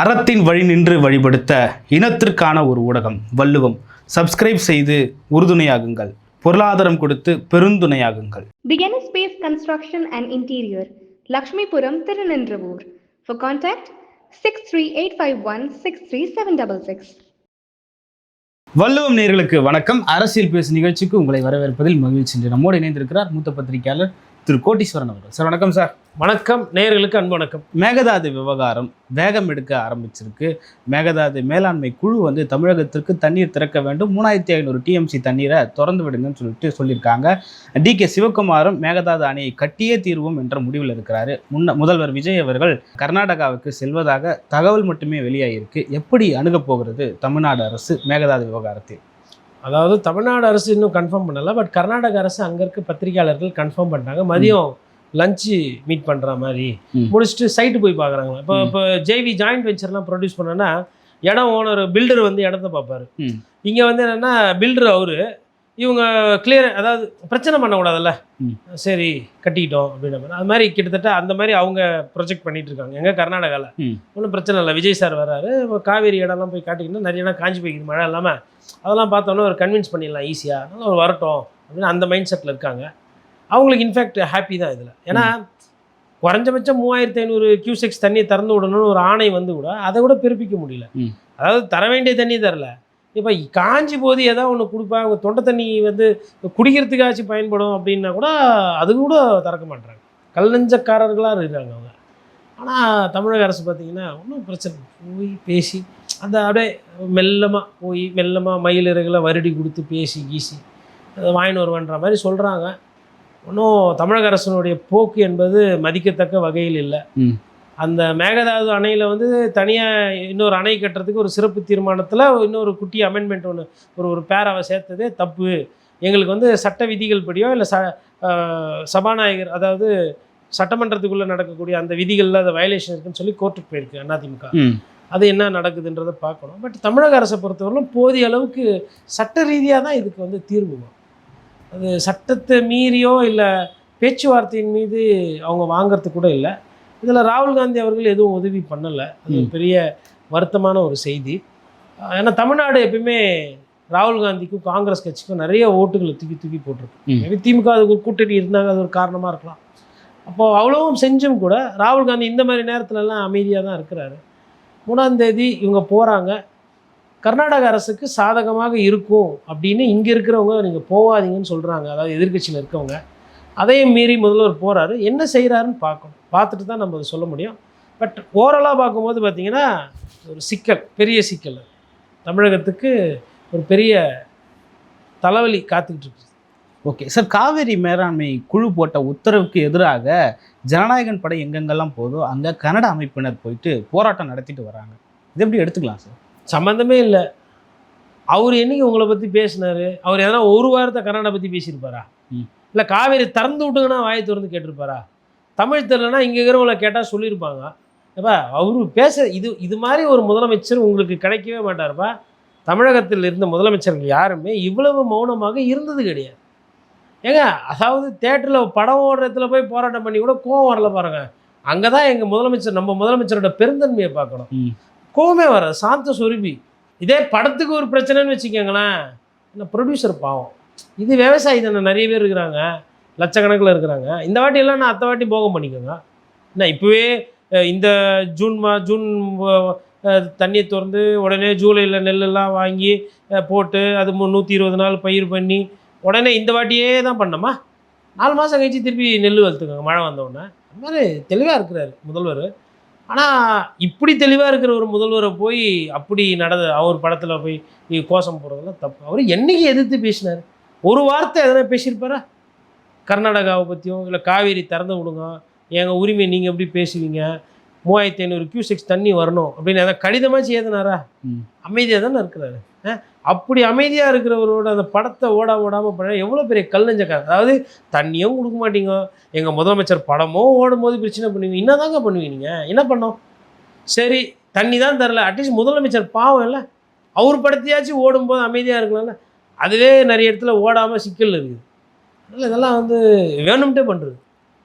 அறத்தின் வழி நின்று வழிபடுத்த இனத்திற்கான ஒரு ஊடகம் வள்ளுவம். சப்ஸ்கிரைப் செய்து உறுதுணையாகுங்கள். பொருளாதாரம் கொடுத்து பெருந்துணையாகுங்கள். Beginner Space Construction and Interior, Lakshmipuram, Tirunendravoor. For contact 63851 63766. வள்ளுவம் நேயர்களுக்கு வணக்கம். அரசியல் பேசு நிகழ்ச்சிக்கு உங்களை வரவேற்பதில் மகிழ்ச்சி. நம்மோடு இணைந்திருக்கிறார் மூத்த பத்திரிகையாளர் திரு கோட்டீஸ்வரன் அவர்கள். சார் வணக்கம். சார் வணக்கம். நேயர்களுக்கு அன்பு வணக்கம். மேகதாது விவகாரம் வேகம் எடுக்க ஆரம்பிச்சிருக்கு. மேகதாது மேலாண்மை குழு தமிழகத்திற்கு தண்ணீர் திறக்க வேண்டும், 3500 TMC தண்ணீரை திறந்து விடுங்கன்னு சொல்லியிருக்காங்க. DK சிவகுமாரும் மேகதாது அணையை கட்டியே தீர்வோம் என்ற முடிவில் இருக்கிறாரு. முதல்வர் விஜய் அவர்கள் கர்நாடகாவுக்கு செல்வதாக தகவல் மட்டுமே வெளியாகிருக்கு. எப்படி அணுகப் போகிறது தமிழ்நாடு அரசு மேகதாது விவகாரத்தில்? அதாவது தமிழ்நாடு அரசு இன்னும் கன்ஃபார்ம் பண்ணலை, பட் கர்நாடக அரசு அங்கே இருக்க பத்திரிகையாளர்கள் கன்ஃபார்ம் பண்ணிட்டாங்க. மதியம் லஞ்சு மீட் பண்ணுற மாதிரி முடிச்சுட்டு சைட்டு போய் பார்க்குறாங்க. இப்போ JV ஜாயிண்ட் வெஞ்சர்லாம் ப்ரொடியூஸ் பண்ணோன்னா இடம் ஓனர் பில்டர் இடத்த பார்ப்பாரு. இங்கே என்னென்னா பில்டர் அவரு, இவங்க கிளியர், அதாவது பிரச்சனை பண்ணக்கூடாதுல்ல, சரி கட்டிக்கிட்டோம் அப்படின்ற மாதிரி. அது மாதிரி கிட்டத்தட்ட அந்த மாதிரி அவங்க ப்ரொஜெக்ட் பண்ணிட்டு இருக்காங்க. எங்கள் கர்நாடகாவில் ஒன்றும் பிரச்சனை இல்லை. விஜய் சார் வர்றாரு, இப்போ காவேரி இடம்லாம் போய் காட்டிக்கிட்டோம், நிறைய இடம் காஞ்சி போய்க்குது மழை இல்லாமல். அதெல்லாம் பார்த்தோன்னா ஒரு கன்வின்ஸ் பண்ணிடலாம் ஈஸியாக, அதனால் அவர் வரட்டும் அப்படின்னு அந்த மைண்ட் செட்டில் இருக்காங்க. அவங்களுக்கு இன்ஃபேக்ட் ஹாப்பி தான் இதில். ஏன்னா குறைஞ்சபட்சம் 3500 கியூசெக்ஸ் தண்ணியை திறந்து விடணும்னு ஒரு ஆணை கூட அதை கூட பிறப்பிக்க முடியல. அதாவது தர வேண்டிய தண்ணி தரல. இப்போ காஞ்சி போது ஏதாவது ஒன்று கொடுப்பாங்க, தொண்டை தண்ணி குடிக்கிறதுக்காச்சும் பயன்படும் அப்படின்னா கூட அது கூட திறக்க மாட்டாங்க. கல்லஞ்சக்காரர்களாக இருக்காங்க அவங்க. ஆனால் தமிழக அரசு பார்த்திங்கன்னா ஒன்றும் பிரச்சனை போய் பேசி அந்த அப்படியே மெல்லமாக மயில் இறகுல வருடி கொடுத்து பேசி கீசி அதை வாங்கின்னு வருவன்ற மாதிரி சொல்கிறாங்க. ஒன்றும் தமிழக அரசனுடைய போக்கு என்பது மதிக்கத்தக்க வகையில் இல்லை. அந்த மேகதாது அணையில் தனியாக இன்னொரு அணை கட்டுறதுக்கு ஒரு சிறப்பு தீர்மானத்தில் இன்னொரு குட்டி அமெண்ட்மெண்ட் ஒரு பேராவை சேர்த்ததே தப்பு. எங்களுக்கு சட்ட விதிகள் படியோ இல்லை சபாநாயகர், அதாவது சட்டமன்றத்துக்குள்ளே நடக்கக்கூடிய அந்த விதிகளில் அதை வயலேஷன் இருக்குன்னு சொல்லி கோர்ட்டுக்கு போயிருக்கு அதிமுக. அது என்ன நடக்குதுன்றதை பார்க்கணும். பட் தமிழக அரசை பொறுத்தவரையிலும் போதிய அளவுக்கு சட்ட ரீதியாக தான் இதுக்கு தீர்வு. அது சட்டத்தை மீறியோ இல்லை பேச்சுவார்த்தையின் மீது அவங்க வாங்கிறது கூட இல்லை. இதில் ராகுல் காந்தி அவர்கள் எதுவும் உதவி பண்ணலை. அது பெரிய வருத்தமான ஒரு செய்தி. ஏன்னா தமிழ்நாடு எப்பயுமே ராகுல் காந்திக்கும் காங்கிரஸ் கட்சிக்கும் நிறைய ஓட்டுகளை தூக்கி போட்டிருக்கு. திமுக அது கூட்டணி இருந்தாங்க, அது ஒரு காரணமாக இருக்கலாம். அப்போது அவ்வளவும் செஞ்சும் கூட ராகுல் காந்தி இந்த மாதிரி நேரத்துலலாம் அமைதியாக தான் இருக்கிறாரு. 3ஆம் தேதி இவங்க போகிறாங்க. கர்நாடக அரசுக்கு சாதகமாக இருக்கும் அப்படின்னு இங்கே இருக்கிறவங்க நீங்கள் போகாதீங்கன்னு சொல்கிறாங்க, அதாவது எதிர்கட்சியில் இருக்கவங்க. அதையும் மீறி முதல்வர் போகிறாரு. என்ன செய்கிறாருன்னு பார்க்கணும், பார்த்துட்டு தான் நம்ம அதை சொல்ல முடியும். பட் ஓவராலாக பார்க்கும்போது பார்த்திங்கன்னா ஒரு சிக்கல், பெரிய சிக்கல் தமிழகத்துக்கு ஒரு பெரிய தலைவலி காத்துக்கிட்டு இருக்குது. ஓகே சார், காவேரி மேலாண்மை குழு போட்ட உத்தரவுக்கு எதிராக ஜனநாயகன் படை எங்கெங்கெல்லாம் போதோ அங்கே கன்னட அமைப்பினர் போயிட்டு போராட்டம் நடத்திட்டு வராங்க. இது எப்படி எடுத்துக்கலாம் சார்? சம்மந்தமே இல்லை. அவர் என்னைக்கு உங்களை பற்றி பேசினார்? அவர் எதனா ஒரு வாரத்தை கன்னடா பற்றி பேசியிருப்பாரா? இல்லை காவேரி திறந்து விட்டுங்கன்னா வாயை திறந்து கேட்டிருப்பாரா? தமிழ் தெரியலனா இங்கே இருக்கிறவங்களை கேட்டால் சொல்லியிருப்பாங்க. அப்பா அவரு இது மாதிரி ஒரு முதலமைச்சர் உங்களுக்கு கிடைக்கவே மாட்டார்ப்பா. தமிழகத்தில் இருந்த முதலமைச்சர்கள் யாருமே இவ்வளவு மௌனமாக இருந்தது கிடையாது. ஏங்க, அதாவது தேட்டரில் படம் ஓடுறதுல போய் போராட்டம் பண்ணி கூட கோவம் வரல பாருங்க. அங்கே தான் எங்கள் முதலமைச்சர், நம்ம முதலமைச்சரோட பெருந்தன்மையை பார்க்கணும். கோவமே வர சாந்த சொருபி. இதே படத்துக்கு ஒரு பிரச்சனைன்னு வச்சுக்கோங்களேன், இந்த ப்ரொடியூசர் பாவம். இது விவசாயி தானே, நிறைய பேர் இருக்கிறாங்க, லட்சக்கணக்கில் இருக்கிறாங்க. இந்த வாட்டி எல்லாம் நான் அத்தை வாட்டி போகம் பண்ணிக்கோங்க. என்ன இப்போவே இந்த ஜூன் தண்ணியை திறந்து உடனே ஜூலையில் நெல்லெல்லாம் வாங்கி போட்டு அது 120 நாள் பயிர் பண்ணி உடனே இந்த வாட்டியே தான் பண்ணோமா? 4 மாதம் கழிச்சு திருப்பி நெல் வளர்த்துக்கோங்க மழை வந்தவுடனே. அந்த மாதிரி தெளிவாக இருக்கிறார் முதல்வர். ஆனால் இப்படி தெளிவாக இருக்கிற ஒரு முதல்வரை போய் அப்படி அவர் படத்தில் போய் கோஷம் போடுறதெல்லாம் தப்பு. அவர் என்றைக்கு எதிர்த்து பேசினார்? ஒரு வார்த்தை எதனா பேசியிருப்பாரா? கர்நாடகாவை பற்றியும் இல்லை காவேரி திறந்து விடுங்க, எங்கள் உரிமையை நீங்கள் எப்படி பேசுவீங்க, 3500 கியூசெக்ஸ் தண்ணி வரணும் அப்படின்னு எதாவது கடிதமாச்சு ஏதுனாரா? அமைதியாக தானே இருக்கிறாரு. அப்படி அமைதியாக இருக்கிறவரோட அந்த படத்தை ஓடாமல் பண்ண எவ்வளோ பெரிய கல்லஞ்சக்காரர். அதாவது தண்ணியும் கொடுக்க மாட்டீங்க, எங்கள் முதலமைச்சர் படமும் ஓடும்போது பிரச்சனை பண்ணுவீங்க. என்ன தாங்க பண்ணுவீங்க? நீங்கள் என்ன பண்ணோம்? சரி தண்ணி தான் தரல, அட்லீஸ்ட் முதலமைச்சர் பாவம் இல்லை, அவர் படத்தையாச்சும் ஓடும்போது அமைதியாக இருக்கலாம்ல. அதுவே நிறைய இடத்துல ஓடாமல் சிக்கல் இருக்குது. அதனால் இதெல்லாம் வேணும்ட்டே பண்ணுறது.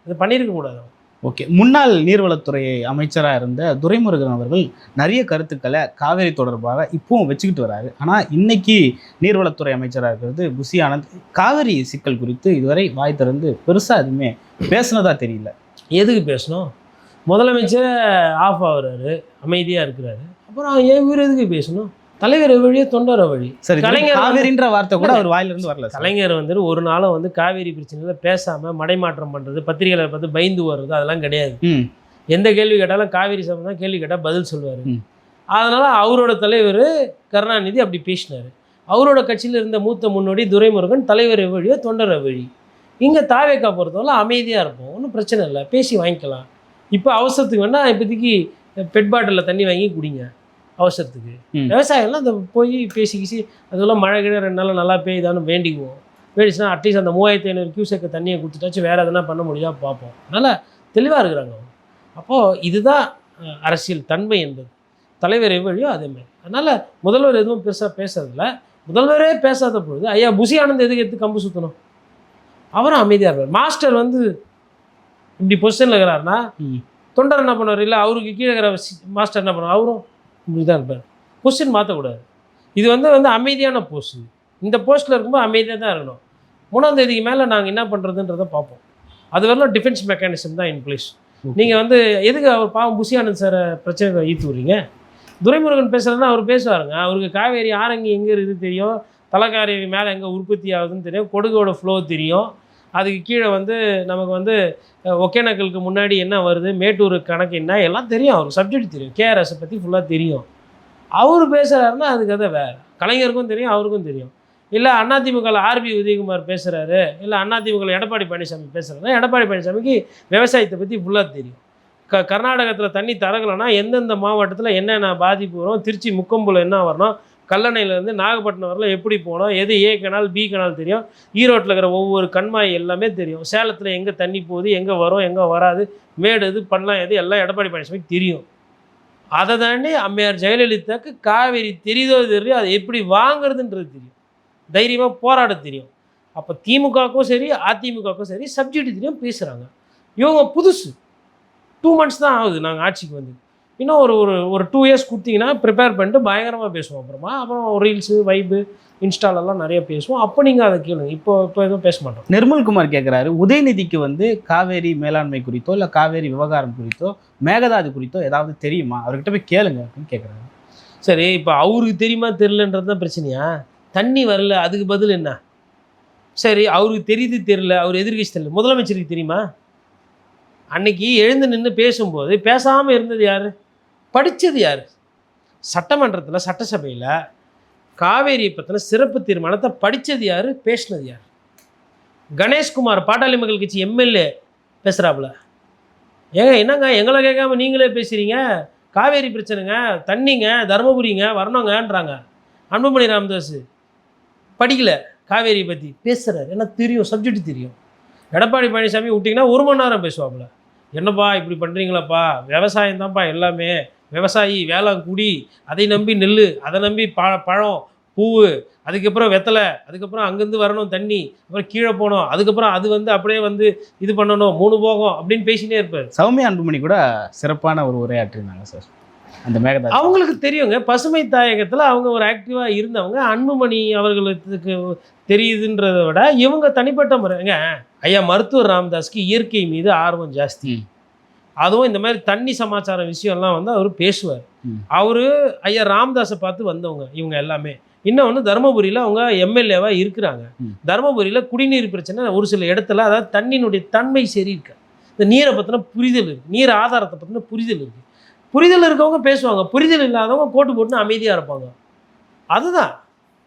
இது பண்ணியிருக்க கூடாது. ஓகே, முன்னாள் நீர்வளத்துறை அமைச்சராக இருந்த துரைமுருகன் அவர்கள் நிறைய கருத்துக்களை காவேரி தொடர்பாக இப்பவும் வச்சுக்கிட்டு வராரு. ஆனால் இன்னைக்கு நீர்வளத்துறை அமைச்சராக இருக்கிறது புசி ஆனந்த் காவேரி சிக்கல் குறித்து இதுவரை வாய் திறந்து பெருசாக எதுவுமே பேசுனதா தெரியல. எதுக்கு பேசணும்? முதலமைச்சர் ஆஃப் ஆகுறாரு, அமைதியாக இருக்கிறாரு, அப்புறம் ஏன் இவர் எதுக்கு பேசணும்? தலைவர் வழியே தொண்டர வழி. சரி, கலைஞர் காவேரின்ற வார்த்தை கூட அவர் வாயிலிருந்து வரல. கலைஞர் வந்துட்டு ஒரு நாளும் வந்து காவேரி பிரச்சனையில் பேசாமல் மடைமாற்றம் பண்ணுறது, பத்திரிகைகளை பார்த்து பயந்து வர்றது அதெல்லாம் கிடையாது. எந்த கேள்வி கேட்டாலும் காவேரி சம்பந்தம் கேள்வி கேட்டால் பதில் சொல்லுவார். அதனால் அவரோட தலைவர் கருணாநிதி அப்படி பேசினார். அவரோட கட்சியில் இருந்த மூத்த முன்னோடி துரைமுருகன் தலைவர் வழியோ தொண்டர வழி. இங்கே தாவேக்கா பொறுத்தவரை அமைதியாக இருப்போம், ஒன்றும் பிரச்சனை இல்லை, பேசி வாங்கிக்கலாம். இப்போ அவசரத்துக்கு வேணால் இப்போதைக்கு பெட் பாட்டிலில் தண்ணி வாங்கி குடிங்க. அவசரத்துக்கு விவசாயம்லாம் அந்த போய் பேசிக்கிச்சு அதெல்லாம் மழை கிழ 2 நாள் நல்லா பெய்யுதான்னு வேண்டிக்குவோம். வேண்டிச்சுன்னா அட்லீஸ்ட் அந்த 3500 கியூசெக்கு தண்ணியை கொடுத்துட்டாச்சு, வேறு எதனா பண்ண முடியுதா பார்ப்போம். அதனால் தெளிவாக இருக்கிறாங்க. அப்போது இதுதான் அரசியல் தன்மை என்பது. தலைவர் வழியோ அதேமாதிரி. அதனால் முதல்வர் எதுவும் பெருசாக பேசுறதில்ல. முதல்வரே பேசாத பொழுது ஐயா புசி ஆனந்த் எதுக்கு எடுத்து கம்பு சுற்றணும்? அவரும் அமைதியாக இருப்பார். மாஸ்டர் வந்து இப்படி பொசிஷனில் இருக்கிறாருன்னா தொண்டர் என்ன பண்ணுவார்? இல்லை அவருக்கு கீழே இருக்கிற மாஸ்டர் என்ன பண்ணுவார்? அவரும் இப்படி தான் இருப்பார். பொசிஷன் மாற்றக்கூடாது. இது வந்து அமைதியான போஸ்ட். இந்த போஸ்ட்டில் இருக்கும்போது அமைதியாக தான் இருக்கணும். 3ஆம் தேதிக்கு மேலே நாங்கள் என்ன பண்ணுறதுன்றதை பார்ப்போம். அது வரலாம் டிஃபென்ஸ் மெக்கானிசம் தான் இன் பிளேஸ். நீங்கள் வந்து எதுக்கு அவர் பாவம் புசி ஆனந்த் சாரை பிரச்சனை ஈர்த்து விட்றீங்க? துரைமுருகன் பேசுகிறதுனா அவர் பேசுவாருங்க. அவருக்கு காவேரி ஆரங்கி எங்கே இருக்குது தெரியும், தலைக்காரி மேலே எங்கே உற்பத்தி ஆகுதுன்னு தெரியும், கொடுகோட ஃப்ளோ தெரியும். அதுக்கு கீழே வந்து நமக்கு வந்து ஒகேனக்கலுக்கு முன்னாடி என்ன வருது, மேட்டூர் கணக்கு என்ன எல்லாம் தெரியும். அவருக்கு சப்ஜெக்ட் தெரியும், கேஆர்எஸை பற்றி ஃபுல்லாக தெரியும். அவர் பேசுகிறாருன்னா அதுக்கு அதை வேறு. கலைஞருக்கும் தெரியும், அவருக்கும் தெரியும். இல்லை அதிமுகவில் ஆர்பி உதயகுமார் பேசுகிறாரு, இல்லை அதிமுகவில் எடப்பாடி பழனிசாமி பேசுகிறாருன்னா எடப்பாடி பழனிசாமிக்கு விவசாயத்தை பற்றி ஃபுல்லாக தெரியும். கர்நாடகத்தில் தண்ணி தரகலைன்னா எந்தெந்த மாவட்டத்தில் என்னென்ன பாதிப்பு வரும், திருச்சி முக்கம்புல என்ன வரணும், கல்லணையிலேருந்து நாகப்பட்டினம் வரலாம் எப்படி போனோம், எது ஏ கனால் பி கனால் தெரியும், ஈரோட்டில் இருக்கிற ஒவ்வொரு கண்மாய் எல்லாமே தெரியும், சேலத்தில் எங்கே தண்ணி போகுது, எங்கே வரும் எங்கே வராது, மேடு எது பண்ணலாம் எது எல்லாம் எடப்பாடி பழனிசாமிக்கு தெரியும். அதை தாண்டி அம்மையார் ஜெயலலிதாவுக்கு காவேரி தெரியுதோ தெரியும், அதை எப்படி வாங்குறதுன்றது தெரியும், தைரியமாக போராட தெரியும். அப்போ திமுகவுக்கும் சரி அதிமுகவுக்கும் சரி சப்ஜெக்ட் தெரியும், பேசுகிறாங்க. இவங்க புதுசு 2 months தான் ஆகுது நாங்கள் ஆட்சிக்கு வந்து. இன்னும் ஒரு 2 years கொடுத்தீங்கன்னா ப்ரிப்பேர் பண்ணிட்டு பயங்கரமாக பேசுவோம். அப்புறம் ரீல்ஸு வைப்பு இன்ஸ்டாலெல்லாம் நிறைய பேசுவோம். அப்போ நீங்கள் அதை கேளுங்க. இப்போ எதுவும் பேச மாட்டோம். நிர்மல்குமார் கேட்குறாரு, உதயநிதிக்கு வந்து காவேரி மேலாண்மை குறித்தோ இல்லை காவேரி விவகாரம் குறித்தோ மேகதாது குறித்தோ ஏதாவது தெரியுமா, அவர்கிட்ட போய் கேளுங்க அப்படின்னு கேட்குறாரு. சரி, இப்போ அவருக்கு தெரியுமா தெரியலன்றது தான் பிரச்சனையா? தண்ணி வரல, அதுக்கு பதில் என்ன? சரி, அவருக்கு தெரியுது தெரியல, அவர் எதிர்கட்சி தெரியல, முதலமைச்சருக்கு தெரியுமா? அன்னைக்கு எழுந்து நின்று பேசும்போது பேசாமல் இருந்தது யார்? படித்தது யார்? சட்டமன்றத்தில் சட்டசபையில் காவேரியை பற்றின சிறப்பு தீர்மானத்தை படித்தது யார், பேசினது யார்? கணேஷ்குமார் பாட்டாளி மக்கள் கட்சி எம்எல்ஏ பேசுகிறாப்புல. ஏங்க என்னங்க எங்களை கேட்காம நீங்களே பேசுகிறீங்க, காவேரி பிரச்சனைங்க, தண்ணிங்க, தருமபுரிங்க வரணுங்கன்றாங்க. அன்புமணி ராமதாஸ் படிக்கல, காவேரியை பற்றி பேசுகிறார். ஏன்னா தெரியும், சப்ஜெக்ட் தெரியும். எடப்பாடி பழனிசாமி விட்டிங்கன்னா 1 மணி நேரம் பேசுவாப்புல. என்னப்பா இப்படி பண்ணுறீங்களாப்பா, விவசாயம் தான்ப்பா எல்லாமே, விவசாயி வேளாங்குடி, அதை நம்பி நெல், அதை நம்பி பழம் பூவு, அதுக்கப்புறம் வெத்தலை, அதுக்கப்புறம் அங்கேருந்து வரணும் தண்ணி, அப்புறம் கீழே போகணும், அதுக்கப்புறம் அது வந்து அப்படியே வந்து இது பண்ணணும் 3 போகம் அப்படின்னு பேசினே இருப்பார். சௌமியா அன்புமணி கூட சிறப்பான ஒரு உரையாற்றினாங்க சார் அந்த மேகதாது. அவங்களுக்கு தெரியுங்க, பசுமை தாயகத்தில் அவங்க ஒரு ஆக்டிவாக இருந்தவங்க. அன்புமணி அவர்களுக்கு தெரியுதுன்றதை விட இவங்க தனிப்பட்ட முறைங்க. ஐயா மருத்துவர் ராமதாஸ்க்கு இயற்கை மீது ஆர்வம் ஜாஸ்தி. அதுவும் இந்த மாதிரி தண்ணி சமாச்சார விஷயம்லாம் வந்து அவர் பேசுவார். அவர் ஐயா ராமதாஸை பார்த்து வந்தவங்க இவங்க எல்லாமே. இன்னொன்று தருமபுரியில் அவங்க எம்எல்ஏவாக இருக்கிறாங்க. தருமபுரியில் குடிநீர் பிரச்சனை ஒரு சில இடத்துல, அதாவது தண்ணியினுடைய தன்மை சரி இருக்கு, இந்த நீரை பற்றின புரிதல் இருக்குது, நீர் ஆதாரத்தை பற்றின புரிதல் இருக்குது. புரிதல் இருக்கவங்க பேசுவாங்க, புரிதல் இல்லாதவங்க கோட்டு போட்டுன்னு அமைதியாக இருப்பாங்க. அதுதான்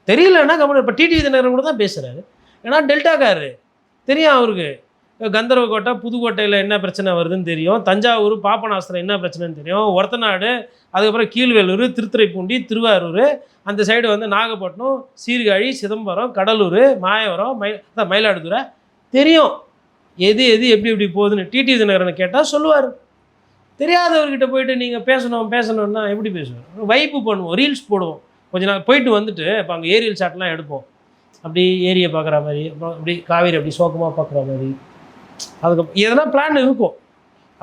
தெரியலன்னா கம்மன். இப்போ டிடிவி தினகரன் கூட தான் பேசுகிறாரு, ஏன்னா டெல்டாக்காரு தெரியும் அவருக்கு. கந்தர்வக்கோட்டை புதுக்கோட்டையில் என்ன பிரச்சனை வருதுன்னு தெரியும், தஞ்சாவூர் பாபநாசத்தில் என்ன பிரச்சனைன்னு தெரியும், ஒரத்தநாடு, அதுக்கப்புறம் கீழ்வேலூர், திருத்துறைப்பூண்டி, திருவாரூர், அந்த சைடு வந்து நாகப்பட்டினம், சீர்காழி, சிதம்பரம், கடலூர், மாயவரம், மயிலாடுதுறை தெரியும். எது எப்படி போகுதுன்னு டிடிவி தினகரனை கேட்டால் சொல்லுவார். தெரியாதவர்கிட்ட போயிட்டு நீங்கள் பேசணும்னா எப்படி பேசுவோம்? வைப்பு பண்ணுவோம், ரீல்ஸ் போடுவோம், கொஞ்ச நாள் போயிட்டு வந்துட்டு இப்போ அங்கே ஏரியல் ஷாட்லாம் எடுப்போம், அப்படி ஏரியை பார்க்குற மாதிரி, அப்புறம் அப்படி காவேரி அப்படி சோகமாக பார்க்குற மாதிரி. அதுக்கப்புறம் எதனா பிளான் இருக்கும்.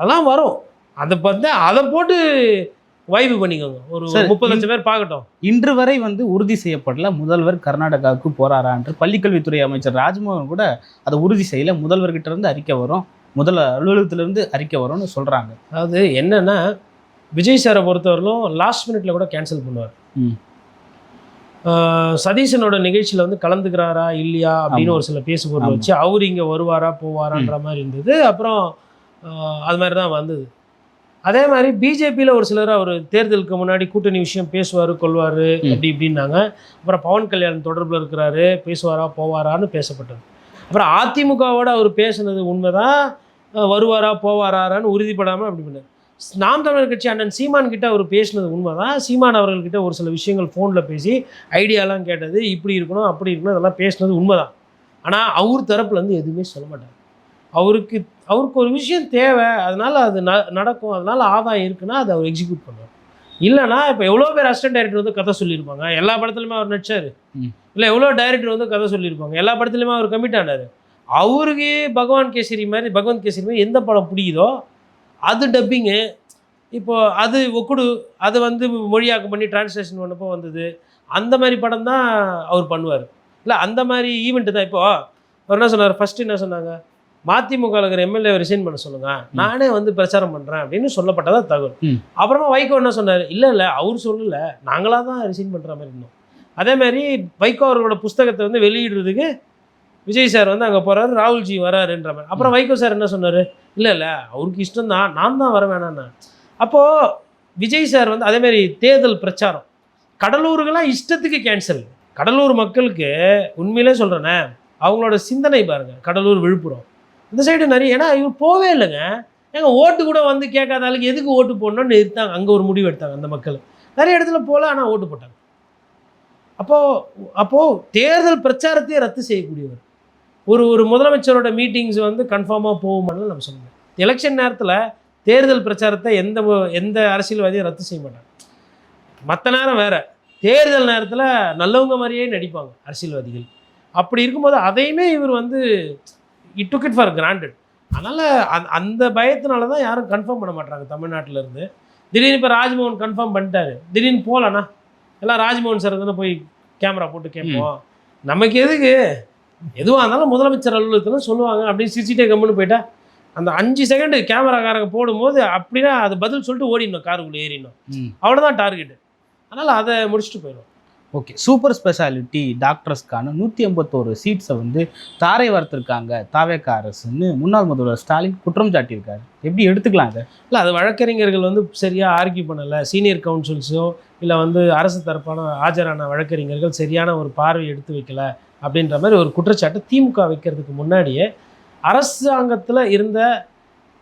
அதெல்லாம் வரும். அதை பார்த்து அதை போட்டு வைப்பு பண்ணிக்கோங்க. ஒரு 30 லட்சம் பேர் பார்க்கட்டும். இன்று வரை வந்து உறுதி செய்யப்படல முதல்வர் கர்நாடகாவுக்கு போறாரா என்று பள்ளிக்கல்வித்துறை அமைச்சர் ராஜ்மோகன் கூட அதை உறுதி செய்யல. முதல்வர்கிட்ட இருந்து அறிக்கை வரும், முதல் அலுவலகத்திலிருந்து அறிக்கை வரும்னு சொல்றாங்க. அதாவது என்னன்னா, விஜய் சாரை பொறுத்தவரையிலும் லாஸ்ட் மினிட்ல கூட கேன்சல் பண்ணுவார். சதீஷனோட நிகழ்ச்சியில் வந்து கலந்துக்கிறாரா இல்லையா அப்படின்னு ஒரு சில பேசுபொருள் வச்சு அவர் இங்கே வருவாரா போவாரான்ற மாதிரி இருந்தது. அப்புறம் அது மாதிரி தான் வந்தது. அதே மாதிரி பிஜேபியில் ஒரு சிலர் அவர் தேர்தலுக்கு முன்னாடி கூட்டணி விஷயம் பேசுவார் கொள்வார் அப்படி இப்படின்னாங்க. அப்புறம் பவன் கல்யாண் தொடர்பில் இருக்கிறாரு, பேசுவாரா போவாரான்னு பேசப்பட்டது. அப்புறம் அதிமுகவோட அவர் பேசுனது உண்மைதான், வருவாரா போவாரான்னு உறுதிப்படாமல் அப்படி பண்ணார். நாம் தமிழர் கட்சி அண்ணன் சீமான் கிட்ட அவர் பேசினது உண்மைதான். சீமான் அவர்கள்கிட்ட ஒரு சில விஷயங்கள் ஃபோனில் பேசி ஐடியாலாம் கேட்டது, இப்படி இருக்கணும் அப்படி இருக்கணும் அதெல்லாம் பேசினது உண்மைதான். ஆனால் அவர் தரப்புலேருந்து எதுவுமே சொல்ல மாட்டார். அவருக்கு ஒரு விஷயம் தேவை, அதனால் அது நடக்கும், அதனால் ஆதாயம் இருக்குன்னா அதை அவர் எக்ஸிக்யூட் பண்ணுவார். இல்லைனா இப்போ எவ்வளோ பேர் அசிஸ்டன்ட் டைரக்டர் வந்து கதை சொல்லியிருப்பாங்க, எல்லா படத்துலையுமே அவர் நடிச்சார். இல்லை எவ்வளோ டைரக்டர் வந்து கதை சொல்லியிருப்பாங்க, எல்லா படத்துலையுமே அவர் கமிட் ஆனார். அவருக்கு பகவந்த் கேசரி மாதிரி எந்த படம் பிடிக்குதோ அது டப்பிங்கு. இப்போது அது ஒக்குடு அது வந்து மொழியாக்கம் பண்ணி டிரான்ஸ்லேஷன் பண்ணப்போ வந்தது. அந்த மாதிரி படம் தான் அவர் பண்ணுவார். இல்லை அந்த மாதிரி ஈவெண்ட்டு தான். இப்போது அவர் என்ன சொன்னார், ஃபஸ்ட்டு என்ன சொன்னாங்க, மதிமுக இருக்கிற எம்எல்ஏ ரிசைன் பண்ண சொல்லுங்கள், நானே வந்து பிரச்சாரம் பண்ணுறேன் அப்படின்னு சொல்லப்பட்டதான் தகவல். அப்புறமா வைகோ என்ன சொன்னார், இல்லை அவர் சொல்லலை, நாங்களாக தான் ரிசைன் பண்ணுற மாதிரி இருந்தோம். அதே மாதிரி வைகோ அவர்களோட புஸ்தகத்தை வந்து வெளியிடுறதுக்கு விஜய் சார் வந்து அங்கே போகிறாரு, ராகுல்ஜி வராருன்ற மாதிரி. அப்புறம் வைகோ சார் என்ன சொன்னார், இல்லை அவருக்கு இஷ்டம் தான், நான் தான் வர வேணாண்ணா. அப்போது விஜய் சார் வந்து அதேமாதிரி தேர்தல் பிரச்சாரம் கடலூருக்கெல்லாம் இஷ்டத்துக்கு கேன்சல். கடலூர் மக்களுக்கு உண்மையிலே சொல்கிறேனே, அவங்களோட சிந்தனை பாருங்கள். கடலூர் விழுப்புரம் இந்த சைடு நிறைய, ஏன்னா இவர் போவே இல்லைங்க. ஏங்க ஓட்டு கூட வந்து கேட்காத ஆளுக்கு எதுக்கு ஓட்டு போடணும்னு எடுத்தாங்க. அங்கே ஒரு முடிவு எடுத்தாங்க அந்த மக்கள். நிறைய இடத்துல போகல, ஆனால் ஓட்டு போட்டாங்க. அப்போது தேர்தல் பிரச்சாரத்தையே ரத்து செய்யக்கூடியவர் ஒரு முதலமைச்சரோட மீட்டிங்ஸ் வந்து கன்ஃபார்மாக போகுமான்னு நம்ம சொல்லணும். எலெக்ஷன் நேரத்தில் தேர்தல் பிரச்சாரத்தை எந்த அரசியல்வாதியும் ரத்து செய்ய மாட்டாங்க. மற்ற நேரம் வேறு, தேர்தல் நேரத்தில் நல்லவங்க மாதிரியே நடிப்பாங்க அரசியல்வாதிகள். அப்படி இருக்கும்போது அதையுமே இவர் வந்து டுக் இட் ஃபார் கிராண்டட். அதனால் அந்த பயத்தினால தான் யாரும் கன்ஃபார்ம் பண்ண மாட்டாங்க தமிழ்நாட்டிலேருந்து. திடீர்னு இப்போ ராஜ்மோகன் கன்ஃபார்ம் பண்ணிட்டாரு, திடீர்னு போகலண்ணா எல்லாம் ராஜ்மோகன் சார் தானே போய் கேமரா போட்டு கேட்போம், நமக்கு எதுக்கு, எதுவாக இருந்தாலும் முதலமைச்சர் அலுவலகத்தில் சொல்லுவாங்க அப்படின்னு சிரிச்சிட்டே கம்முன்னு போயிட்டா அந்த 5 செகண்டு கேமராக்காரங்க போடும்போது அப்படின்னா அது பதில் சொல்லிட்டு ஓடிடணும், காருக்குள்ளே ஏறிடணும், அவ்வளோதான் டார்கெட்டு. அதனால் அதை முடிச்சுட்டு போயிடும். ஓகே, சூப்பர் ஸ்பெஷாலிட்டி டாக்டர்ஸ்க்கான 151 சீட்ஸை வந்து தாரை வார்த்திருக்காங்க தாவேக அரசுன்னு முன்னாள் முதல்வர் ஸ்டாலின் குற்றம் சாட்டியிருக்காரு. எப்படி எடுத்துக்கலாம் அதை? இல்லை, அது வழக்கறிஞர்கள் வந்து சரியாக ஆர்கியூ பண்ணலை, சீனியர் கவுன்சில்ஸோ இல்லை வந்து அரசு தரப்பான ஆஜரான வழக்கறிஞர்கள் சரியான ஒரு பார்வை எடுத்து வைக்கல அப்படின்ற மாதிரி ஒரு குற்றச்சாட்டு திமுக வைக்கிறதுக்கு முன்னாடியே அரசாங்கத்தில் இருந்த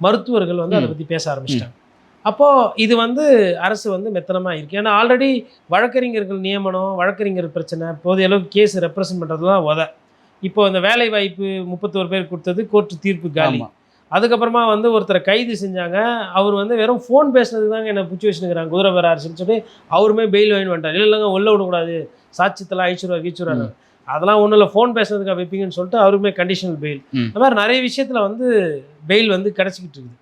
மருத்துவர்கள் வந்து அதை பற்றி பேச ஆரம்பிச்சிட்டாங்க. அப்போது இது வந்து அரசு வந்து மெத்தனமாக இருக்குது. ஏன்னா ஆல்ரெடி வழக்கறிஞர்கள் நியமனம், வழக்கறிஞர் பிரச்சனை, போதிய அளவுக்கு கேஸ் ரெப்ரசன்ட் பண்ணுறதுலாம் இப்போ இந்த வேலை வாய்ப்பு 31 பேர் கொடுத்தது கோர்ட்டு தீர்ப்பு காலி. அதுக்கப்புறமா வந்து ஒருத்தரை கைது செஞ்சாங்க, அவர் வந்து வெறும் ஃபோன் பேசுனதுக்கு தாங்க என்ன பிடிச்சி வச்சுருக்கிறாங்க குதிரை வேறு அரசுன்னு சொல்லி அவருமே பெயில் வாங்கி வந்துட்டார். இல்லைங்க உள்ள விடக்கூடாது, சாட்சியத்தெல்லாம் அழிச்சுருவாங்க, அதெல்லாம் ஒன்றும் இல்லை, ஃபோன் பேசுனதுக்காக வைப்பீங்கன்னு சொல்லிட்டு அவருமே கண்டிஷனல் பெயில். இந்த மாதிரி நிறைய விஷயத்தில் வந்து பெயில் வந்து கிடச்சிக்கிட்டு இருக்குது,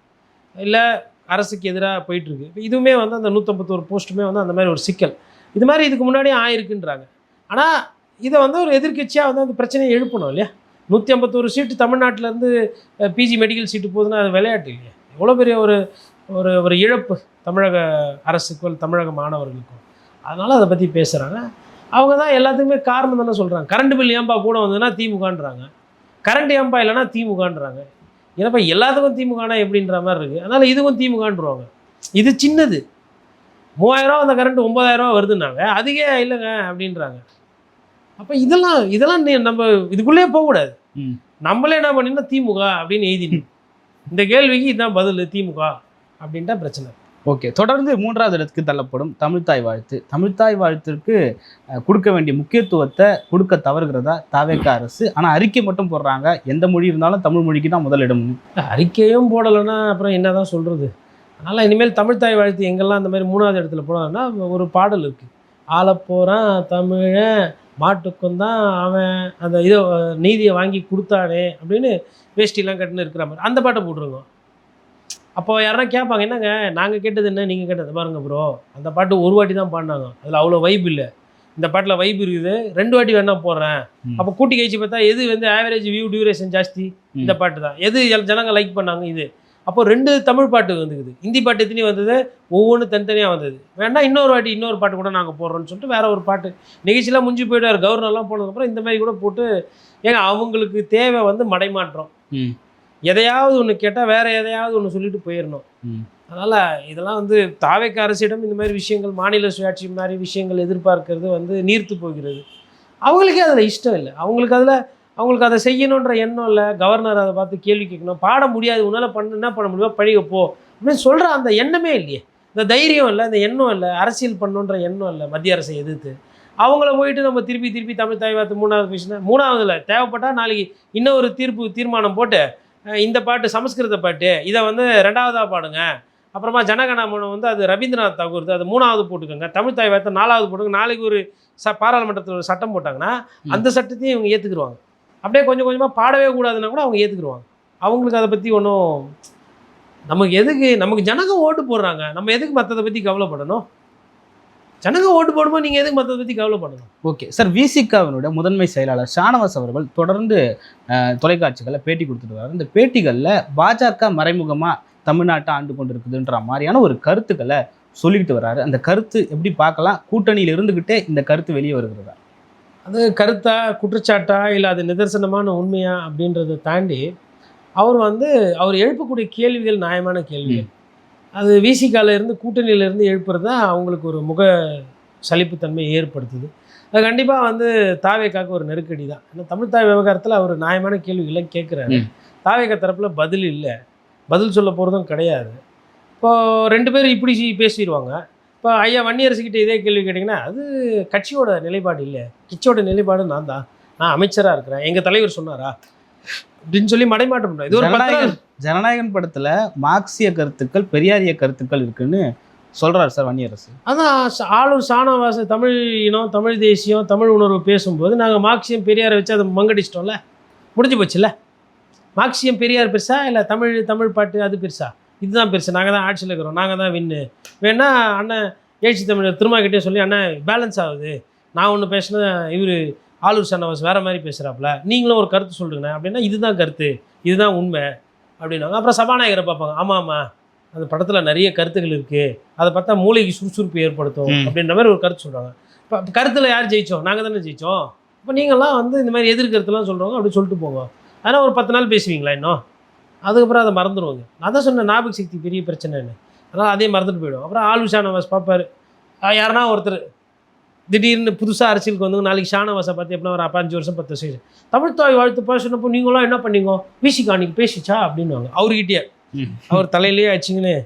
இல்லை அரசுக்கு எதிராக போயிட்டுருக்கு. இப்போ இதுவுமே வந்து அந்த 151 போஸ்ட்டுமே வந்து அந்த மாதிரி ஒரு சிக்கல் இது மாதிரி இதுக்கு முன்னாடியே ஆயிருக்குன்றாங்க. ஆனால் இதை வந்து ஒரு எதிர்க்கட்சியாக வந்து அந்த பிரச்சனையை எழுப்பணும் இல்லையா? 151 சீட்டு தமிழ்நாட்டிலேருந்து பிஜி மெடிக்கல் சீட்டு போகுதுன்னா அது விளையாட்டு இல்லையா? எவ்வளோ பெரிய ஒரு ஒரு ஒரு இழப்பு தமிழக அரசுக்கும் தமிழக மாணவர்களுக்கும். அதனால் அதை பற்றி பேசுகிறாங்க. அவங்க தான் எல்லாத்துக்குமே காரணம் தானே சொல்கிறாங்க. கரண்ட் பில் ஏன்பா கூட வந்ததுன்னா திமுகன்றாங்க, கரண்ட் ஏன்பா இல்லைன்னா திமுகன்றாங்க. ஏன்னாப்பா எல்லாத்துக்கும் திமுகனா எப்படின்ற மாதிரி இருக்குது. அதனால் இதுக்கும் திமுகன்றாங்க. இது சின்னது, 3000 ரூபா அந்த கரண்ட் 9000 ரூபா வருதுன்னாங்க, அதுக்கே இல்லைங்க அப்படின்றாங்க. அப்போ இதெல்லாம் நம்ம இதுக்குள்ளேயே போகக்கூடாது. நம்மளே என்ன பண்ணினா திமுக அப்படின்னு எழுதினோம். இந்த கேள்விக்கு இதுதான் பதில், திமுக அப்படின்ட்டா பிரச்சனை. ஓகே, தொடர்ந்து 3வது இடத்துக்கு தள்ளப்படும் தமிழ்தாய் வாழ்த்து. தமிழ்தாய் வாழ்த்திற்கு கொடுக்க வேண்டிய முக்கியத்துவத்தை கொடுக்க தவறுகிறதா தாவேக அரசு? ஆனால் அறிக்கை மட்டும் போடுறாங்க, எந்த மொழி இருந்தாலும் தமிழ் மொழிக்கு தான் முதலிடம். அறிக்கையும் போடலைன்னா அப்புறம் என்ன தான் சொல்கிறது? அதனால் இனிமேல் தமிழ்தாய் வாழ்த்து எங்கெல்லாம் அந்த மாதிரி 3வது இடத்துல போனாங்கன்னா ஒரு பாடல் இருக்குது, ஆளப்போகிறான் தமிழன் மாட்டுக்கும் தான் அவன் அந்த இதை நீதியை வாங்கி கொடுத்தானே அப்படின்னு வேஷ்டிலாம் கட்டுன்னு இருக்கிற மாதிரி அந்த பாட்டை போட்டுருங்க. அப்போ யாருன்னா கேட்பாங்க, என்னங்க நாங்கள் கேட்டது என்ன நீங்கள் கேட்டது பாருங்க ப்ரோ, அந்த பாட்டு ஒரு வாட்டி தான் பாடினாங்க, அதில் அவ்வளோ வைப் இல்லை, இந்த பாட்டில் வைப் இருக்குது, 2 வாட்டி வேணா போடுறேன். அப்போ கூட்டி கழிச்சு பார்த்தா எது வந்து ஆவரேஜ் வியூ டியூரேஷன் ஜாஸ்தி, இந்த பாட்டு தான். எது ஜனங்க லைக் பண்ணாங்க, இது. அப்போ 2 தமிழ் பாட்டு வந்துக்குது, ஹிந்தி பாட்டு எத்தனையும் வந்தது, ஒவ்வொன்றும் தனித்தனியாக வந்தது. வேணா இன்னொரு வாட்டி இன்னொரு பாட்டு கூட நாங்கள் போடுறோன்னு சொல்லிட்டு வேற ஒரு பாட்டு நிகழ்ச்சியெலாம் முடிஞ்சு போயிட்டார். கவர்னர்லாம் போனதுக்கப்புறம் இந்த மாதிரி கூட போட்டு, ஏங்க அவங்களுக்கு தேவை வந்து மடைமாற்றம். எதையாவது ஒன்று கேட்டால் வேற எதையாவது ஒன்று சொல்லிட்டு போயிடணும். அதனால் இதெல்லாம் வந்து தாவேக்கா அரசிடம் இந்த மாதிரி விஷயங்கள், மாநில சுயாட்சி மாதிரி விஷயங்கள் எதிர்பார்க்கறது வந்து நீர்த்து போகிறது. அவங்களுக்கே அதில் இஷ்டம் இல்லை, அவங்களுக்கு அதை செய்யணுன்ற எண்ணம் இல்லை. கவர்னர் அதை பார்த்து கேள்வி கேட்கணும், பாட முடியாது உன்னால் என்ன பண்ண முடியுமோ படிக்க போ அப்படின்னு சொல்கிற அந்த எண்ணமே இல்லையே, இந்த தைரியம் இல்லை, இந்த எண்ணம் இல்லை, அரசியல் பண்ணணுன்ற எண்ணம் இல்லை. மத்திய அரசை எதிர்த்து அவங்கள போயிட்டு நம்ம திருப்பி தமிழ் தாய் வாழ்த்து 3வது பேசினா 3வதுல தேவைப்பட்டால் நாளைக்கு இன்னொரு தீர்மானம் போட்டு இந்த பாட்டு சமஸ்கிருத பாட்டு இதை வந்து 2வதாக பாடுங்க, அப்புறமா ஜனகணமனம் வந்து அது ரவீந்திரநாத் தாகூர் அது 3வது போட்டுக்கோங்க, தமிழ் தாய் வாழ்த்து 4வது போட்டுங்க. நாளைக்கு ஒரு பாராளுமன்றத்தில் ஒரு சட்டம் போட்டாங்கன்னா அந்த சட்டத்தையும் இவங்க ஏற்றுக்குருவாங்க. அப்படியே கொஞ்சம் கொஞ்சமாக பாடவே கூடாதுன்னா கூட அவங்க ஏற்றுக்குருவாங்க. அவங்களுக்கு அதை பற்றி ஒன்றும், நமக்கு ஜனங்க ஓட்டு போடுறாங்க, நம்ம எதுக்கு மற்றதை பற்றி கவலைப்படணும்? ஜனங்க ஓட்டு போடும்போது நீங்கள் எதுக்கு மற்றதை பற்றி கவலைப்படணும்? ஓகே சார், விசிகாவினுடைய முதன்மை செயலாளர் ஷானவாஸ் அவர்கள் தொடர்ந்து தொலைக்காட்சிகளில் பேட்டி கொடுத்துட்டு வராரு. இந்த பேட்டிகளில் பாஜக மறைமுகமாக தமிழ்நாட்டை ஆண்டு கொண்டு இருக்குதுன்ற மாதிரியான ஒரு கருத்துக்களை சொல்லிக்கிட்டு வர்றாரு. அந்த கருத்து எப்படி பார்க்கலாம்? கூட்டணியில் இருந்துக்கிட்டே இந்த கருத்து வெளியே வருகிறதா? அது கருத்தா, குற்றச்சாட்டா, இல்லை அது நிதர்சனமான உண்மையா அப்படின்றத தாண்டி அவர் எழுப்பக்கூடிய கேள்விகள் நியாயமான கேள்விகள். அது விசிகாலேருந்து கூட்டணியிலேருந்து எழுப்புறது தான் அவங்களுக்கு ஒரு முக சலிப்புத்தன்மையை ஏற்படுத்துது. அது கண்டிப்பாக வந்து தாவேக்காவுக்கு ஒரு நெருக்கடி தான். ஏன்னா தமிழ் தாய் விவகாரத்தில் அவர் நியாயமான கேள்விகள்லாம் கேட்குறாரு. தாவேக்கா தரப்பில் பதில் இல்லை, பதில் சொல்ல போகிறதும் கிடையாது. இப்போது 2 பேரும் இப்படி பேசிடுவாங்க. இப்போ ஐயா வன்னியரசுக்கிட்ட இதே கேள்வி கேட்டிங்கன்னா அது கட்சியோட நிலைப்பாடு இல்லை, கட்சியோட நிலைப்பாடு நான் அமைச்சராக இருக்கிறேன், எங்கள் தலைவர் சொன்னாரா அப்படின்னு சொல்லி மடைமாட்டம் பண்ணுறேன். இது ஒரு ஜனநாயகன் படத்தில் மார்க்சிய கருத்துக்கள், பெரியாரிய கருத்துக்கள் இருக்குன்னு சொல்கிறார் சார் வன்னியரசு. அதான் ஆளூர் ஷானவாஸ் தமிழ் இனம், தமிழ் தேசியம், தமிழ் உணர்வு பேசும்போது நாங்கள் மார்க்சியம் பெரியாரை வச்சு அதை மங்கடிச்சிட்டோம்ல, முடிஞ்சு போச்சுல்ல. மார்க்சியம் பெரியார் பெருசா இல்லை தமிழ் பாட்டு அது பெருசா? இதுதான் பெருசு, நாங்கள் தான் ஆட்சியில் இருக்கிறோம், நாங்கள் தான் வின்னு. வேணா அண்ணன் எழுச்சி தமிழர் திருமாக்கிட்டே சொல்லி அண்ணன் பேலன்ஸ் ஆகுது, நான் ஒன்று பேசினா இவர் ஆளூர் ஷானவாஸ் வேறு மாதிரி பேசுகிறாப்புல, நீங்களும் ஒரு கருத்து சொல்லுங்கண்ணே அப்படின்னா இதுதான் கருத்து, இதுதான் உண்மை அப்படின்னாங்க. அப்புறம் சபாநாயகரை பார்ப்பாங்க, ஆமாம்மா அந்த படத்தில் நிறைய கருத்துக்கள் இருக்குது, அதை பார்த்தா மூளைக்கு சுறுசுறுப்பு ஏற்படுத்தும் அப்படின்ற மாதிரி ஒரு கருத்து சொல்கிறாங்க. இப்போ கருத்தில் யார் ஜெயித்தோம்? நாங்கள் தானே ஜெயித்தோம். இப்போ நீங்கள்லாம் இந்த மாதிரி எதிர்கருத்துலாம் சொல்கிறவங்க அப்படி சொல்லிட்டு போங்க. ஆனால் ஒரு 10 நாள் பேசுவீங்களா இன்னும்? அதுக்கப்புறம் அதை மறந்துடுவாங்க. நான் தான் சொன்னேன் ஞாபக சக்தி பெரிய பிரச்சனைன்னு, அதனால் அதே மறந்துட்டு போயிடும். அப்புறம் ஆளூர் ஷானவாஸ் பார்ப்பார், யாருன்னா ஒருத்தர் திடீர்னு புதுசாக அரசியலுக்கு வந்து நாளைக்கு ஷானவாஸை பார்த்து எப்படின்னா ஒரு 5 வருஷம் 10 வருஷம் தமிழ் தாய் வாழ்த்து பேசினப்போ நீங்களாம் என்ன பண்ணீங்க, விசிகா அன்றைக்கி பேசிச்சா அப்படின்வாங்க. அவர்கிட்டயே அவர் தலையிலேயே ஆச்சுங்கன்னு.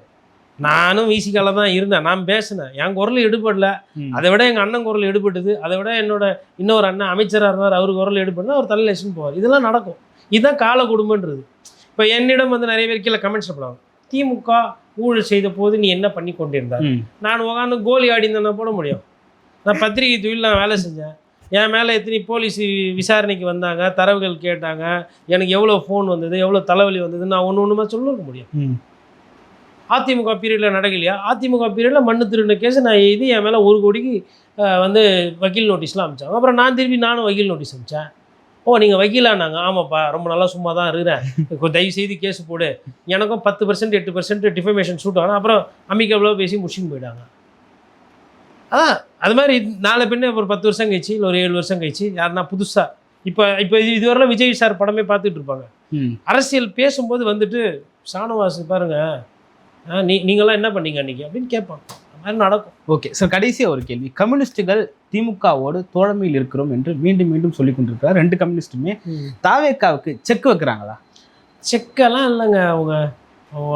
நானும் விசிகாவில் தான் இருந்தேன், நான் பேசினேன், என் குரல் எடுபடல, அதை விட எங்கள் அண்ணன் குரல் எடுபட்டுது, அதை விட என்னோட இன்னொரு அண்ணன் அமைச்சராக இருந்தார், அவர் குரல் எடுபட்டுனா அவர் தலையில் வச்சுன்னு போவார். இதெல்லாம் நடக்கும். இதுதான் கால குடும்பன்றது. இப்போ என்னிடம் நிறைய பேர் கீழே கமெண்ட்ஸ் பண்ணுவாங்க, திமுக ஊழல் செய்த போது நீ என்ன பண்ணி கொண்டிருந்தார்? நான் உட்காந்து கோலி ஆடிந்தேன்னா போட முடியும்? நான் பத்திரிகை தொழில் நான் வேலை செஞ்சேன், என் மேலே எத்தனை போலீஸ் விசாரணைக்கு வந்தாங்க, தரவுகள் கேட்டாங்க, எனக்கு எவ்வளோ ஃபோன் வந்தது, எவ்வளோ தலைவலி வந்தது, நான் ஒன்றுமா சொல்ல முடியும். அதிமுக பீரியடில் நடக்கலையா? அதிமுக பீரியடில் மண்ணு திருடின கேஸ் நான் எழுதி என் மேலே 1 கோடிக்கு வக்கீல் நோட்டீஸ்லாம் அமிச்சாங்க. அப்புறம் நானும் வக்கீல் நோட்டீஸ் அமிச்சேன். ஓ நீங்கள் வக்கீலானாங்க, ஆமாப்பா ரொம்ப நல்லா சும்மா தான் இருக்கிறேன், தயவு செய்து கேஸ் போடு, எனக்கும் 10% 8% டிஃபமேஷன் சூட் ஆகணும். அப்புறம் அமிக்கபிளாக பேசி முடிச்சுன்னு போயிட்டாங்க. அதான் அது மாதிரி 4 பின்ன ஒரு 10 வருஷம் கழிச்சு இல்லை ஒரு 7 வருஷம் கழிச்சு யாருன்னா புதுசாக இப்போ இதுவரைலாம் விஜய் சார் படமே பார்த்துட்டு இருப்பாங்க. அரசியல் பேசும்போது ஷானவாஸ் பாருங்கள் நீங்களாம் என்ன பண்ணீங்க அன்றைக்கி அப்படின்னு கேட்பாங்க. அது மாதிரி நடக்கும். ஓகே சார், கடைசியாக ஒரு கேள்வி. கம்யூனிஸ்டுகள் திமுகவோடு தோழமையில் இருக்கிறோம் என்று மீண்டும் சொல்லி கொண்டிருக்கிறார் 2 கம்யூனிஸ்ட்டுமே. தாவேக்காவுக்கு செக் வைக்கிறாங்களா? செக்கெல்லாம் இல்லைங்க, அவங்க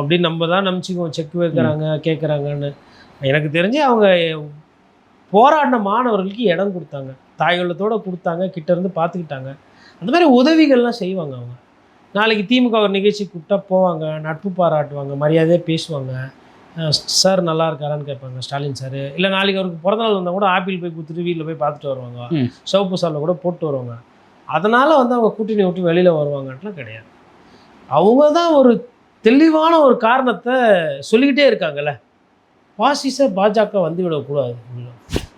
அப்படின்னு நம்ம தான் நம்பிச்சுக்குவோம் செக் வைக்கிறாங்க கேட்குறாங்கன்னு. எனக்கு தெரிஞ்சு அவங்க போராடின மாணவர்களுக்கு இடம் கொடுத்தாங்க, தாய்களத்தோடு கொடுத்தாங்க, கிட்டேருந்து பார்த்துக்கிட்டாங்க. அந்த மாதிரி உதவிகள்லாம் செய்வாங்க. அவங்க நாளைக்கு திமுக ஒரு நிகழ்ச்சி கூப்பிட்டா போவாங்க, நட்பு பாராட்டுவாங்க, மரியாதையாக பேசுவாங்க, சார் நல்லா இருக்காரான்னு கேட்பாங்க ஸ்டாலின் சார். இல்லை நாளைக்கு அவருக்கு பிறந்தநாள் வந்தால் கூட ஆப்பிள் போய் கொடுத்துட்டு வீட்டில் போய் பார்த்துட்டு வருவாங்க, சிவப்பு சாலில் கூட போட்டு வருவாங்க. அதனால் அவங்க கூட்டணி விட்டு வெளியில் வருவாங்கன்ட்டுலாம் கிடையாது. அவங்க தான் ஒரு தெளிவான ஒரு காரணத்தை சொல்லிக்கிட்டே இருக்காங்கல்ல. பாசிச பாஜக வந்து விடக்கூடாது.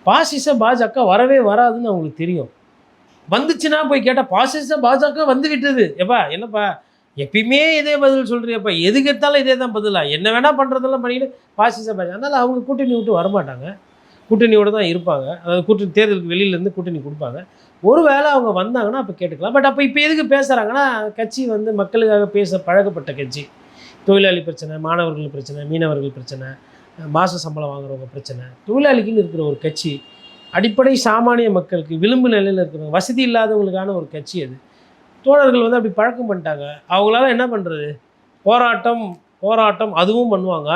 பாசிச பாஜக வரவே வராதுன்னு அவங்களுக்கு தெரியும். வந்துச்சுன்னா போய் கேட்டால் பாசிச பாஜக வந்து விட்டது. எப்பா என்னப்பா எப்பயுமே இதே பதில் சொல்கிறியப்பா, எதுக்கு எடுத்தாலும் இதே தான் பதிலா, என்ன வேணால் பண்ணுறதெல்லாம் பண்ணிட்டு பாசிச பாஜக. அதனால் அவங்க கூட்டணி விட்டு வரமாட்டாங்க, கூட்டணியோடு தான் இருப்பாங்க. அதாவது கூட்டணி தேர்தலுக்கு வெளியிலேருந்து கூட்டணி கொடுப்பாங்க. ஒரு வேளை அவங்க வந்தாங்கன்னா அப்போ கேட்டுக்கலாம். பட் அப்போ இப்போ எதுக்கு பேசுகிறாங்கன்னா, கட்சி வந்து மக்களுக்காக பேச பழகப்பட்ட கட்சி. தொழிலாளி பிரச்சனை, மாணவர்கள் பிரச்சனை, மீனவர்கள் பிரச்சனை, மாத சம்பளம் வாங்குறவங்க பிரச்சனை, தொழிலாளிக்குன்னு இருக்கிற ஒரு கட்சி, அடிப்படை சாமானிய மக்களுக்கு விளிம்பு நிலையில் இருக்கிற வசதி இல்லாதவங்களுக்கான ஒரு கட்சி அது. தோழர்கள் வந்து அப்படி பழக்கம் பண்ணிட்டாங்க. அவங்களால என்ன பண்ணுறது, போராட்டம் அதுவும் பண்ணுவாங்க.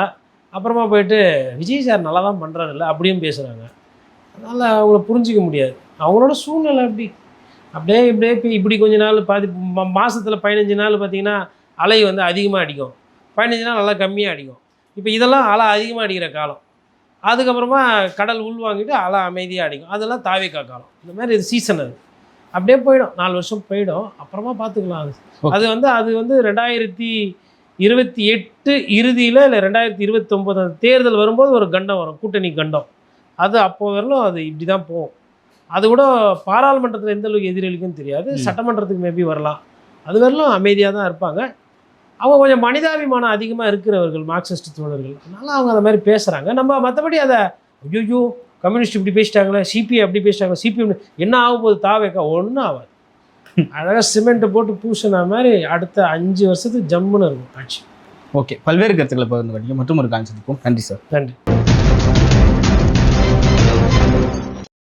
அப்புறமா போயிட்டு விஜய் சார் நல்லா தான் பண்ணுறாருல்ல அப்படியும் பேசுகிறாங்க. அதனால் அவங்கள புரிஞ்சிக்க முடியாது. அவங்களோட சூழ்நிலை அப்படியே இப்படி கொஞ்ச நாள் மாதத்தில் 15 நாள் பார்த்திங்கன்னா அலை வந்து அதிகமாக அடிக்கும், 15 நாள் நல்லா கம்மியாக அடிக்கும். இப்போ இதெல்லாம் அலை அதிகமாக அடிக்கிற காலம். அதுக்கப்புறமா கடல் உள்வாங்கிட்டு அலை அமைதியாக அடிக்கும். அதெல்லாம் தாவேக்கா காலம். இந்த மாதிரி இது சீசன். அது அப்படியே போயிடும், 4 வருஷம் போயிடும். அப்புறமா பார்த்துக்கலாம். அது வந்து 2028 இறுதியில் இல்லை 2029 தேர்தல் வரும்போது ஒரு கண்டம் வரும், கூட்டணி கண்டம். அது அப்போ வரலும் அது இப்படி தான் போகும். அது கூட பாராளுமன்றத்தில் எந்த அளவுக்கு எதிரொலிக்குன்னு தெரியாது. சட்டமன்றத்துக்கு மேபி வரலாம். அது வரலும் அமைதியாக தான் இருப்பாங்க. அவங்க கொஞ்சம் மனிதாபிமானம் அதிகமாக இருக்கிறவர்கள், மார்க்சிஸ்ட் தோழர்கள். அதனால் அவங்க அந்த மாதிரி பேசுகிறாங்க. நம்ம மற்றபடி அதை ஐயோ கம்யூனிஸ்ட் இப்படி பேசிட்டாங்களே, சிபிஐ அப்படி பேசிட்டாங்களே, சிபிஎம் என்ன ஆக போகுது, தாவேக்கா ஒன்றும் ஆகாது. அழகாக சிமெண்ட்டை போட்டு பூசின மாதிரி அடுத்த 5 வருஷத்துக்கு ஜம்முன்னு இருக்கும் ஆட்சி. ஓகே, பல்வேறு கருத்துக்களை பகிர்ந்து கொண்டீங்க. மற்றும் ஒரு கான்செப்ட்டுக்கும் நன்றி சார். நன்றி.